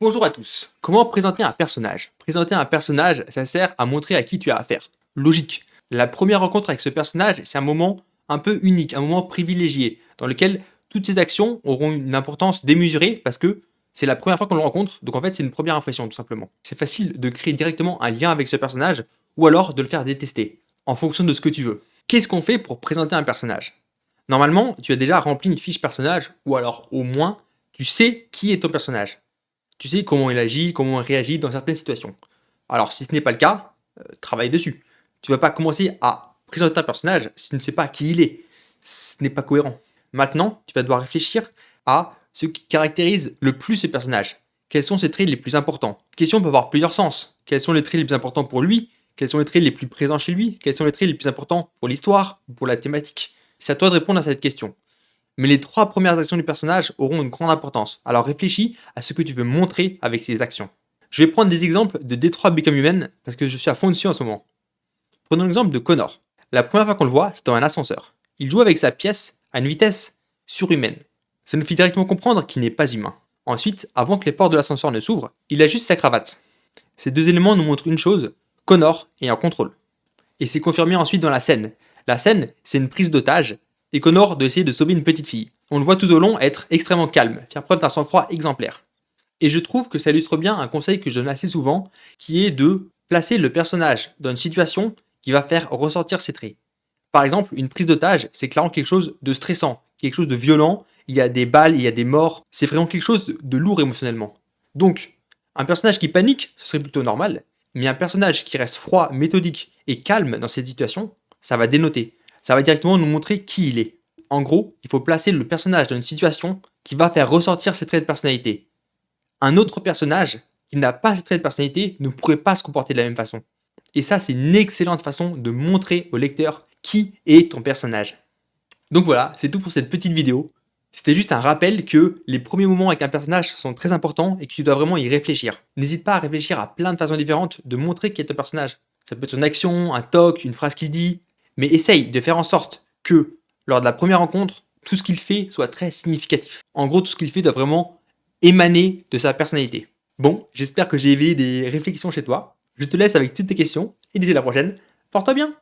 Bonjour à tous. Comment présenter un personnage? Présenter un personnage, ça sert à montrer à qui tu as affaire. Logique. La première rencontre avec ce personnage, c'est un moment un peu unique, un moment privilégié, dans lequel toutes ses actions auront une importance démesurée parce que c'est la première fois qu'on le rencontre, donc en fait c'est une première impression tout simplement. C'est facile de créer directement un lien avec ce personnage ou alors de le faire détester, en fonction de ce que tu veux. Qu'est-ce qu'on fait pour présenter un personnage? Normalement, tu as déjà rempli une fiche personnage, ou alors au moins, tu sais qui est ton personnage. Tu sais comment il agit, comment il réagit dans certaines situations. Alors, si ce n'est pas le cas, travaille dessus. Tu vas pas commencer à présenter un personnage si tu ne sais pas qui il est. Ce n'est pas cohérent. Maintenant, tu vas devoir réfléchir à ce qui caractérise le plus ce personnage. Quels sont ses traits les plus importants? Cette question peut avoir plusieurs sens. Quels sont les traits les plus importants pour lui? Quels sont les traits les plus présents chez lui? Quels sont les traits les plus importants pour l'histoire ou pour la thématique? C'est à toi de répondre à cette question. Mais les 3 premières actions du personnage auront une grande importance, alors réfléchis à ce que tu veux montrer avec ces actions. Je vais prendre des exemples de Detroit Become Human, parce que je suis à fond dessus en ce moment. Prenons l'exemple de Connor. La première fois qu'on le voit, c'est dans un ascenseur. Il joue avec sa pièce à une vitesse surhumaine. Ça nous fait directement comprendre qu'il n'est pas humain. Ensuite, avant que les portes de l'ascenseur ne s'ouvrent, il ajuste sa cravate. Ces 2 éléments nous montrent une chose, Connor est en contrôle. Et c'est confirmé ensuite dans la scène. La scène, c'est une prise d'otage, et Connor doit essayer de sauver une petite fille. On le voit tout au long être extrêmement calme, faire preuve d'un sang-froid exemplaire. Et je trouve que ça illustre bien un conseil que je donne assez souvent, qui est de placer le personnage dans une situation qui va faire ressortir ses traits. Par exemple, une prise d'otage, c'est clairement quelque chose de stressant, quelque chose de violent, il y a des balles, il y a des morts, c'est vraiment quelque chose de lourd émotionnellement. Donc, un personnage qui panique, ce serait plutôt normal, mais un personnage qui reste froid, méthodique et calme dans cette situation, ça va dénoter. Ça va directement nous montrer qui il est. En gros, il faut placer le personnage dans une situation qui va faire ressortir ses traits de personnalité. Un autre personnage qui n'a pas ces traits de personnalité ne pourrait pas se comporter de la même façon. Et ça, c'est une excellente façon de montrer au lecteur qui est ton personnage. Donc voilà, c'est tout pour cette petite vidéo. C'était juste un rappel que les premiers moments avec un personnage sont très importants et que tu dois vraiment y réfléchir. N'hésite pas à réfléchir à plein de façons différentes de montrer qui est ton personnage. Ça peut être une action, un toc, une phrase qu'il dit, mais essaye de faire en sorte que, lors de la première rencontre, tout ce qu'il fait soit très significatif. En gros, tout ce qu'il fait doit vraiment émaner de sa personnalité. Bon, j'espère que j'ai éveillé des réflexions chez toi. Je te laisse avec toutes tes questions et d'ici la prochaine, porte-toi bien!